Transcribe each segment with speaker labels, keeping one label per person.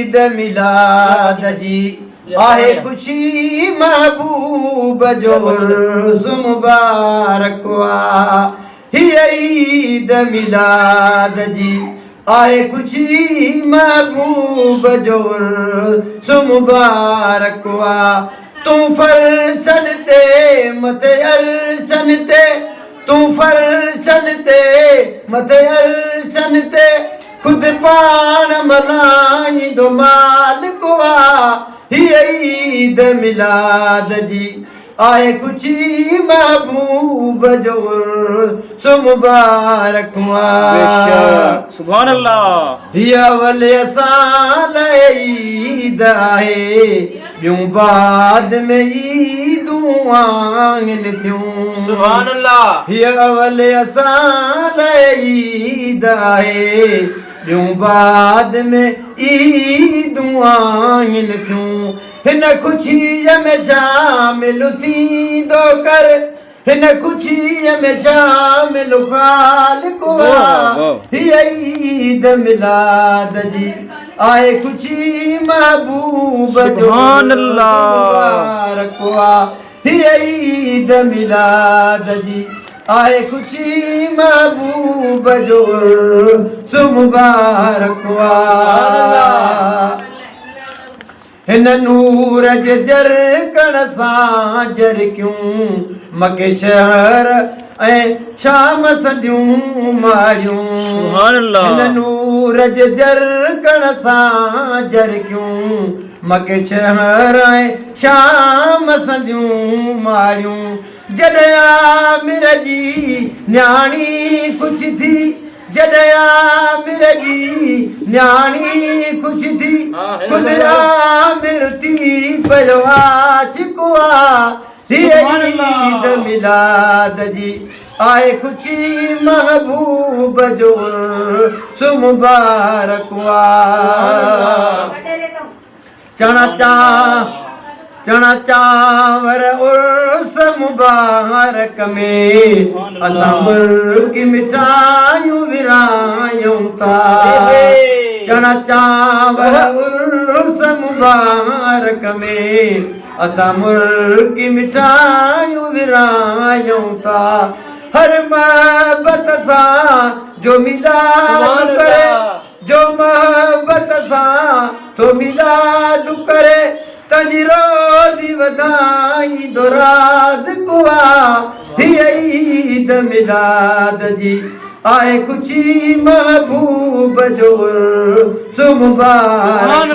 Speaker 1: ईद मिलाद जी आहे खुशी महबूब जो उर्स मुबारक हीअ ईद मिलाद जी आहे खुशी महबूब जो उर्स मुबारक तूं फर्शन ते मथे अरशन ते तूं फर्शन ते मथे अरशन ते खुद पाण मल्हाईंदो मालिक हीअ ईद मिलाद जी आहे खुशी महबूब जो उर्स मुबारक
Speaker 2: सुभान अल्लाह
Speaker 1: हीअ अवल असां लाइ ईद आहे ॿियूं बाद में ईदूं आहिनि थियूं
Speaker 2: सुभान अल्लाह
Speaker 1: हीअ अवल असां लाइ ईद आहे ॿियूं बाद में ईदूं आहिनि थियूं हिन ख़ुशीअ में शामिल थींदो कर हिन ख़ुशीअ में शामिल ख़ालिक हीअ ईद मिलाद जी आहे खुशी महबूब जो मुबारक हीअ ईद मिलाद जी आहे खुशी महबूब जो उर्स मुबारक हिन नूर जे जरकण सां जरकियूं मके शहर ऐं शाम सदियूं मारियूं हिन नूर जे जरकण सां जरकियूं मके शहर ऐं शाम सदियूं मारियूं जॾहिं आमिर जी न्याणी ख़ुशि थी जॾहिं आमिर जी न्याणी ख़ुशि थी ख़ुदि आमिर थी पियो आशिक़ु हीअ ईद मिलाद जी आहे खुशी महबूब जो उर्स मुबारक चणा चांवर उर्स मुबारक में असां मुर्गी मिठाइयूं विरायूं था चणा चांवर उर्स मुबारक में असां मुर्गी मिठाइयूं विरायूं था हर मोहब्बत सां जो मिलाद करे जो मोहब्बत सां तो मिलाद करे तंहिंजी रोज़ी वधाईंदो राज़िक़ु हीअ ईद मिलाद जी आहे खुशी महबूब जो उर्स मुबारक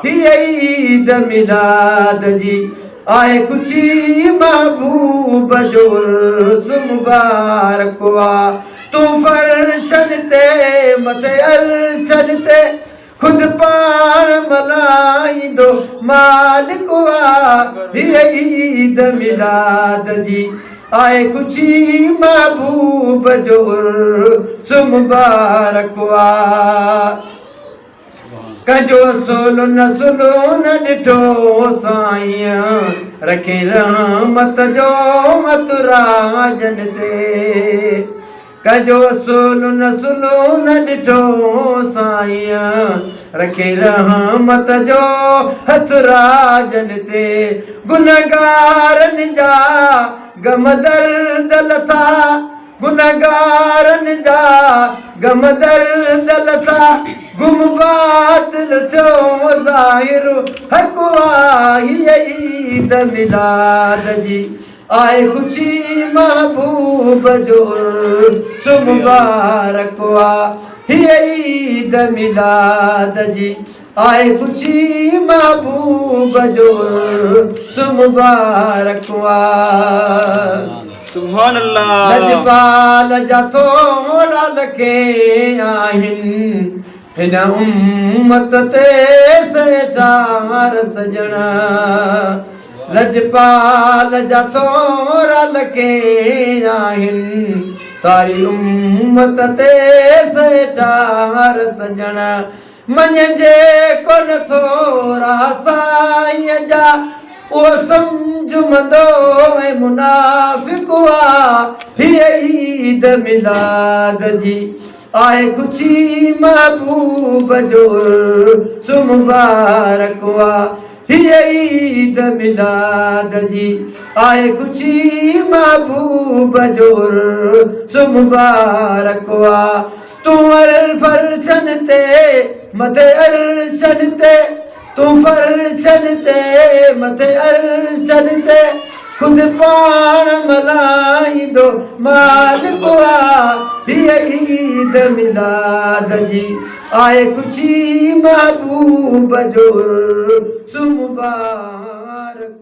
Speaker 1: हीअ ईद मिलाद जी आहे खुशी महबूब जो उर्स मुबारक तूं फर्शन ते मथे अरशन ते खुद पाण मल्हाईंदो मालिक हीअ ईद मिलाद जी आहे खुशी महबूब जो उर्स मुबारक कजो सोलो न ॾिठो साईं रखे रहमत जो मतराजन ते कजो सोलो न ॾिठो साईं रखे रहमत जो हथ राजन ते गुनहगारनि जा गम दर्द लथा गुनहगारनि जा गम दर्द लथा गुम बातिल थियो ज़ाहिर हक़ हीअ ईद मिलाद जी आहे खुशी महबूब जो उर्स मुबारक हीअ ईद मिलाद जी आहे खुशी महबूब जो उर्स मुबारक
Speaker 2: सुभान अल्लाह
Speaker 1: लजपाल जा थोरा लखे आहिनि हिन उम्मत ते सेठार सजणा लजपाल जा थोरा लखे आहिनि सारी उम्मत ते सेठार सजणा मञिजे कोन थोरा साईं जा उहो सम्झंदो ऐं मुनाफ़िक़ हीअ ईद मिलाद जी आए खुशी महबूब जो सो मुबारक वा हीअ ईद मिलाद जी आए खुशी महबूब जो सो मुबारक वा तूं फर्शन ते मथे अरशन ते तूं फर्शन ते मथे अरशन ते खुद पाण मल्हाईंदो मालिक हीअ ईद मिलाद जी आए खुशी महबूब जो सो मुबारक